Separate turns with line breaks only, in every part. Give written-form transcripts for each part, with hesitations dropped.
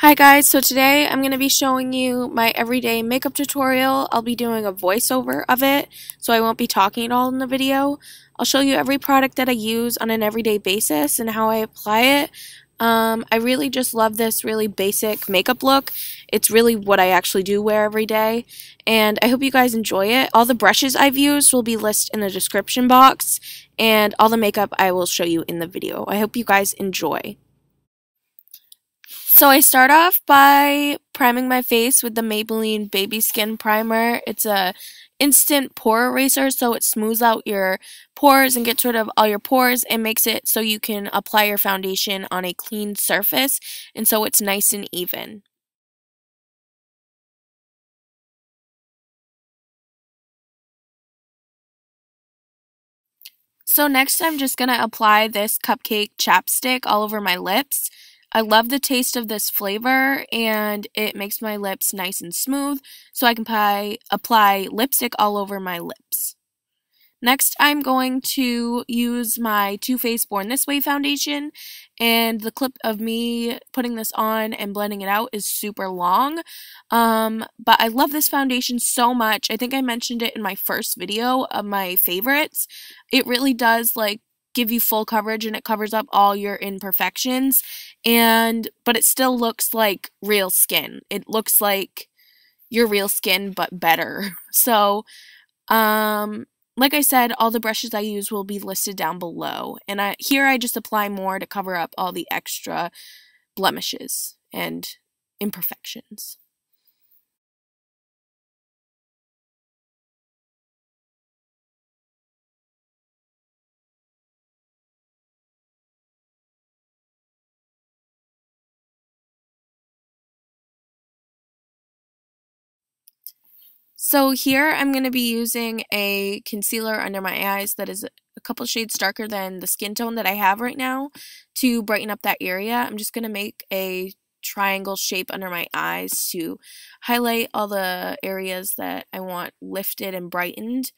Hi guys, so today I'm going to be showing you my everyday makeup tutorial. I'll be doing a voiceover of it, so I won't be talking at all in the video. I'll show you every product that I use on an everyday basis and how I apply it. I really just love this really basic makeup look. It's really what I actually do wear every day, and I hope you guys enjoy it. All the brushes I've used will be listed in the description box, and all the makeup I will show you in the video. I hope you guys enjoy. So I start off by priming my face with the Maybelline Baby Skin Primer. It's a instant pore eraser, so it smooths out your pores and gets rid of all your pores and makes it so you can apply your foundation on a clean surface, and so it's nice and even. So next I'm just going to apply this cupcake chapstick all over my lips. I love the taste of this flavor, and it makes my lips nice and smooth, so I can apply lipstick all over my lips. Next, I'm going to use my Too Faced Born This Way foundation, and the clip of me putting this on and blending it out is super long, but I love this foundation so much. I think I mentioned it in my first video of my favorites. It really does, give you full coverage, and it covers up all your imperfections, but it still looks like real skin. It looks like your real skin, but better. So, like I said, all the brushes I use will be listed down below, and here I just apply more to cover up all the extra blemishes and imperfections. So here I'm going to be using a concealer under my eyes that is a couple shades darker than the skin tone that I have right now to brighten up that area. I'm just going to make a triangle shape under my eyes to highlight all the areas that I want lifted and brightened.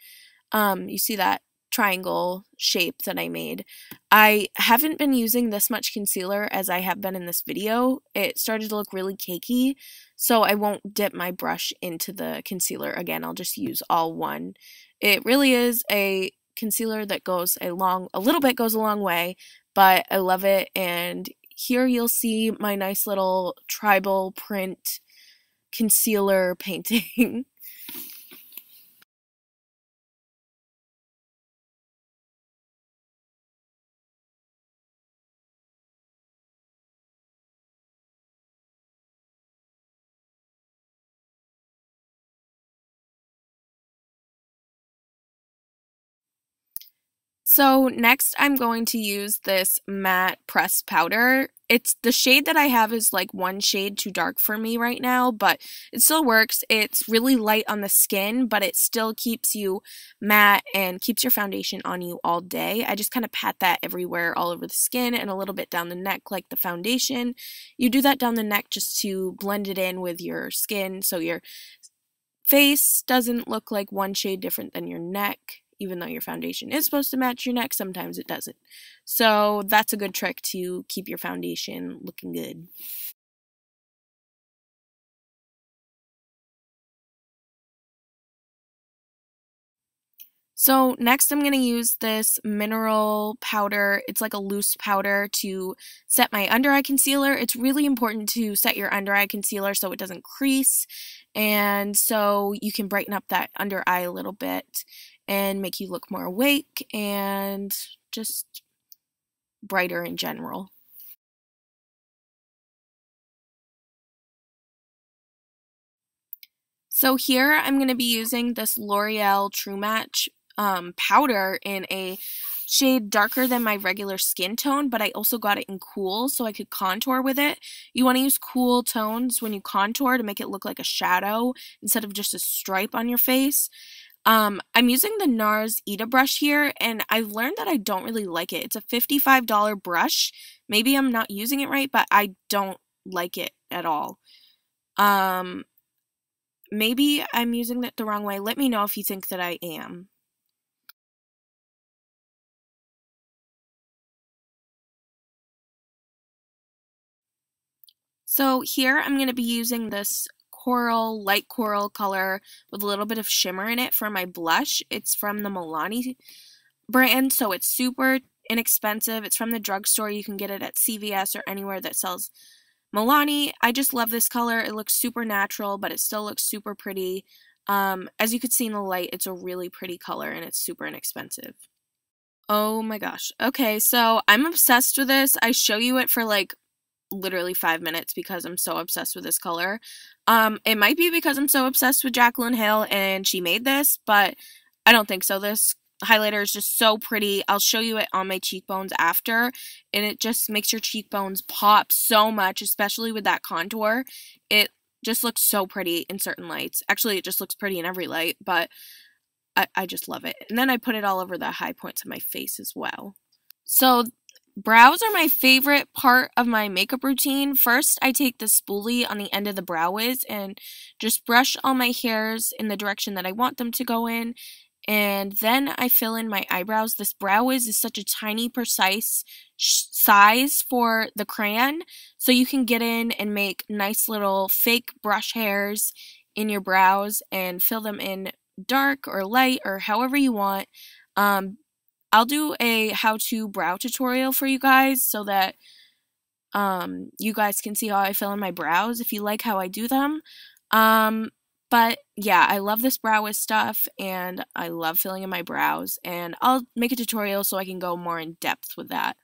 You see that triangle shape that I made. I haven't been using this much concealer as I have been in this video. It started to look really cakey, so I won't dip my brush into the concealer again. I'll just use all one. It really is a concealer that goes a little bit goes a long way, but I love it. And here you'll see my nice little tribal print concealer painting. So next I'm going to use this matte pressed powder. The shade that I have is like one shade too dark for me right now, but it still works. It's really light on the skin, but it still keeps you matte and keeps your foundation on you all day. I just kind of pat that everywhere, all over the skin and a little bit down the neck like the foundation. You do that down the neck just to blend it in with your skin so your face doesn't look like one shade different than your neck. Even though your foundation is supposed to match your neck, sometimes it doesn't. So that's a good trick to keep your foundation looking good. So next I'm going to use this mineral powder. It's like a loose powder to set my under eye concealer. It's really important to set your under eye concealer so it doesn't crease, and so you can brighten up that under eye a little bit and make you look more awake and just brighter in general. So here I'm going to be using this L'Oreal True Match powder in a shade darker than my regular skin tone, but I also got it in cool so I could contour with it. You want to use cool tones when you contour to make it look like a shadow instead of just a stripe on your face. I'm using the NARS Ita brush here, and I've learned that I don't really like it. It's a $55 brush. Maybe I'm not using it right, but I don't like it at all. Maybe I'm using it the wrong way. Let me know if you think that I am. So here I'm going to be using this coral, light coral color with a little bit of shimmer in it for my blush. It's from the Milani brand, so it's super inexpensive. It's from the drugstore. You can get it at CVS or anywhere that sells Milani. I just love this color. It looks super natural, but it still looks super pretty. As you could see in the light, it's a really pretty color and it's super inexpensive. Oh my gosh. Okay, so I'm obsessed with this. I show you it for like literally 5 minutes because I'm so obsessed with this color. It might be because I'm so obsessed with Jaclyn Hill and she made this, but I don't think so. This highlighter is just so pretty. I'll show you it on my cheekbones after, and it just makes your cheekbones pop so much, especially with that contour. It just looks so pretty in certain lights. Actually, it just looks pretty in every light, but I just love it. And then I put it all over the high points of my face as well. So brows are my favorite part of my makeup routine. First, I take the spoolie on the end of the brow wiz and just brush all my hairs in the direction that I want them to go in. And then I fill in my eyebrows. This brow wiz is such a tiny, precise size for the crayon, so you can get in and make nice little fake brush hairs in your brows and fill them in dark or light or however you want. I'll do a how-to brow tutorial for you guys so that you guys can see how I fill in my brows if you like how I do them. But yeah, I love this brow wiz stuff and I love filling in my brows, and I'll make a tutorial so I can go more in depth with that.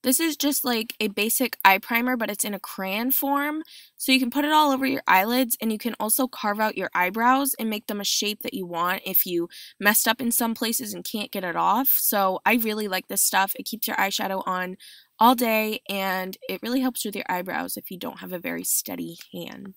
This is just like a basic eye primer, but it's in a crayon form. So you can put it all over your eyelids, and you can also carve out your eyebrows and make them a shape that you want if you messed up in some places and can't get it off. So I really like this stuff. It keeps your eyeshadow on all day, and it really helps with your eyebrows if you don't have a very steady hand.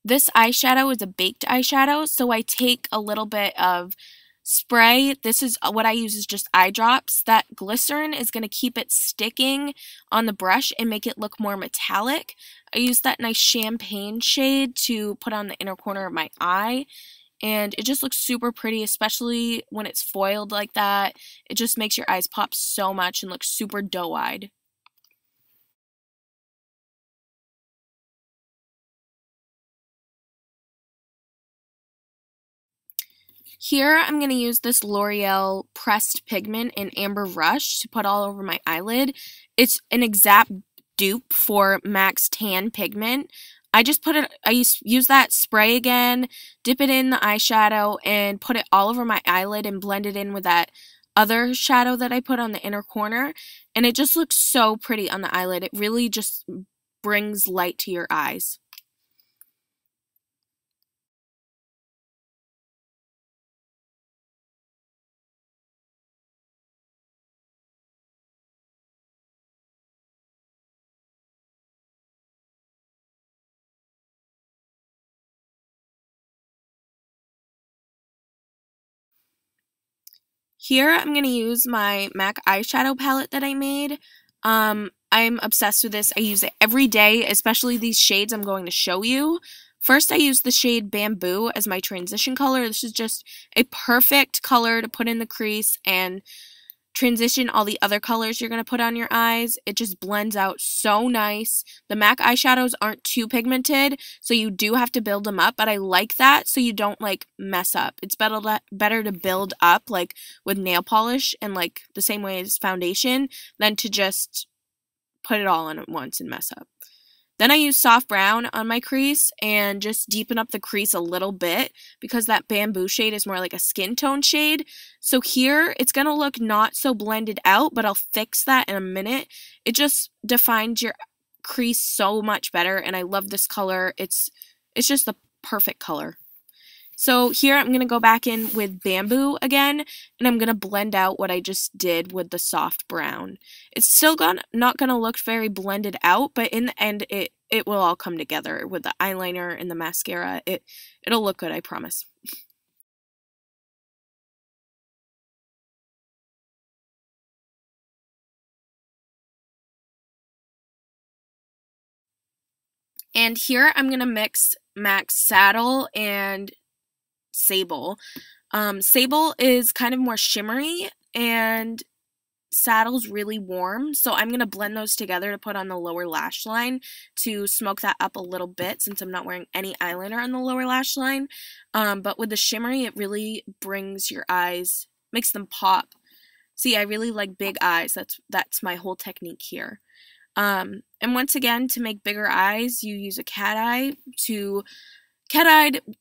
This eyeshadow is a baked eyeshadow, so I take a little bit of spray. This is what I use is just eye drops. That glycerin is going to keep it sticking on the brush and make it look more metallic. I use that nice champagne shade to put on the inner corner of my eye, and it just looks super pretty, especially when it's foiled like that. It just makes your eyes pop so much and look super doe-eyed. Here, I'm going to use this L'Oreal Pressed Pigment in Amber Rush to put all over my eyelid. It's an exact dupe for MAC's Tan Pigment. I just put it, I use that spray again, dip it in the eyeshadow, and put it all over my eyelid and blend it in with that other shadow that I put on the inner corner. And it just looks so pretty on the eyelid. It really just brings light to your eyes. Here, I'm going to use my MAC eyeshadow palette that I made. I'm obsessed with this. I use it every day, especially these shades I'm going to show you. First, I use the shade Bamboo as my transition color. This is just a perfect color to put in the crease and transition all the other colors you're going to put on your eyes. It just blends out so nice. The MAC eyeshadows aren't too pigmented, so you do have to build them up, but I like that so you don't like mess up. It's better to build up like with nail polish and like the same way as foundation than to just put it all on at once and mess up. Then I use soft brown on my crease and just deepen up the crease a little bit because that bamboo shade is more like a skin tone shade. So here it's going to look not so blended out, but I'll fix that in a minute. It just defines your crease so much better, and I love this color. It's just the perfect color. So here I'm going to go back in with bamboo again, and I'm going to blend out what I just did with the soft brown. It's still not going to look very blended out, but in the end it will all come together with the eyeliner and the mascara. It'll look good, I promise. And here I'm going to mix MAC Saddle and Sable. Sable is kind of more shimmery and Saddle's really warm, so I'm going to blend those together to put on the lower lash line to smoke that up a little bit since I'm not wearing any eyeliner on the lower lash line. But with the shimmery, it really brings your eyes, makes them pop. See, I really like big eyes. That's my whole technique here. And once again, to make bigger eyes, you use a cat-eyed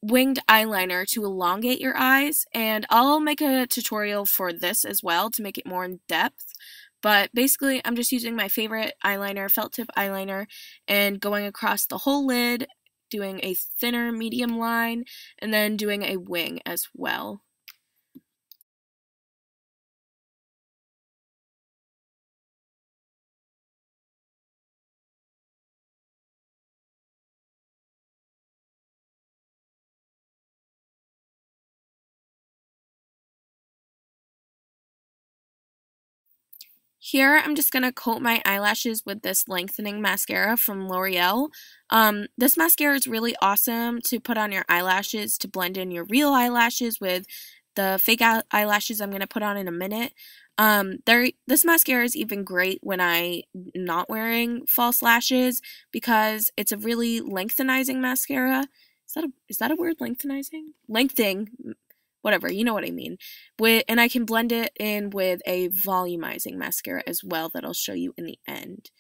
winged eyeliner to elongate your eyes, and I'll make a tutorial for this as well to make it more in depth. But basically, I'm just using my favorite eyeliner, felt tip eyeliner, and going across the whole lid, doing a thinner medium line, and then doing a wing as well. Here, I'm just going to coat my eyelashes with this lengthening mascara from L'Oreal. This mascara is really awesome to put on your eyelashes to blend in your real eyelashes with the fake eyelashes I'm going to put on in a minute. This mascara is even great when I'm not wearing false lashes because it's a really lengthenizing mascara. Is that a word, lengthenizing? Lengthening. Whatever, you know what I mean. And I can blend it in with a volumizing mascara as well that I'll show you in the end.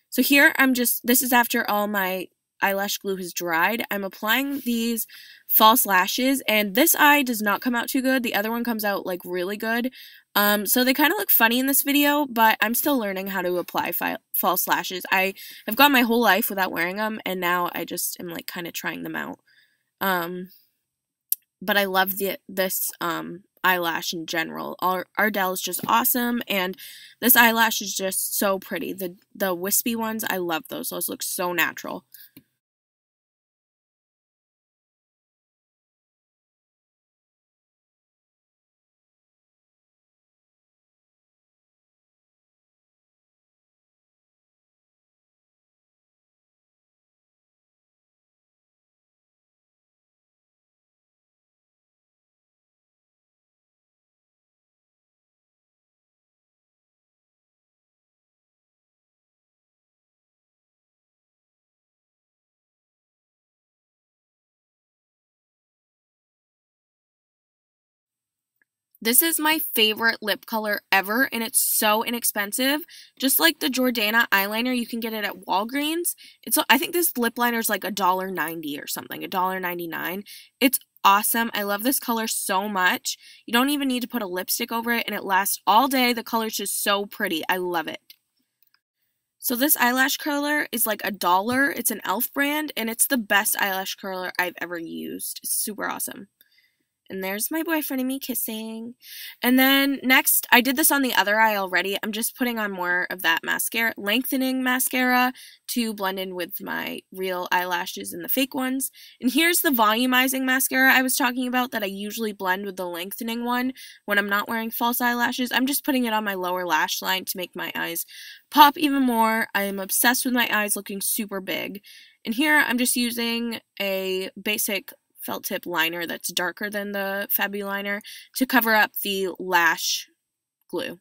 So here this is after all my eyelash glue has dried. I'm applying these false lashes, and this eye does not come out too good. The other one comes out like really good. So they kind of look funny in this video, but I'm still learning how to apply false lashes. I've gone my whole life without wearing them, and now I just am like kind of trying them out. But I love this eyelash in general. Ardell is just awesome, and this eyelash is just so pretty. The wispy ones, I love those. Those look so natural. This is my favorite lip color ever, and it's so inexpensive. Just like the Jordana eyeliner, you can get it at Walgreens. I think this lip liner is like $1.90 or something, $1.99. It's awesome. I love this color so much. You don't even need to put a lipstick over it, and it lasts all day. The color's just so pretty. I love it. So this eyelash curler is like $1. It's an e.l.f. brand, and it's the best eyelash curler I've ever used. It's super awesome. And there's my boyfriend and me kissing. And then next, I did this on the other eye already. I'm just putting on more of that mascara, lengthening mascara to blend in with my real eyelashes and the fake ones. And here's the volumizing mascara I was talking about that I usually blend with the lengthening one when I'm not wearing false eyelashes. I'm just putting it on my lower lash line to make my eyes pop even more. I am obsessed with my eyes looking super big. And here I'm just using a basic felt tip liner that's darker than the Fabu liner to cover up the lash glue.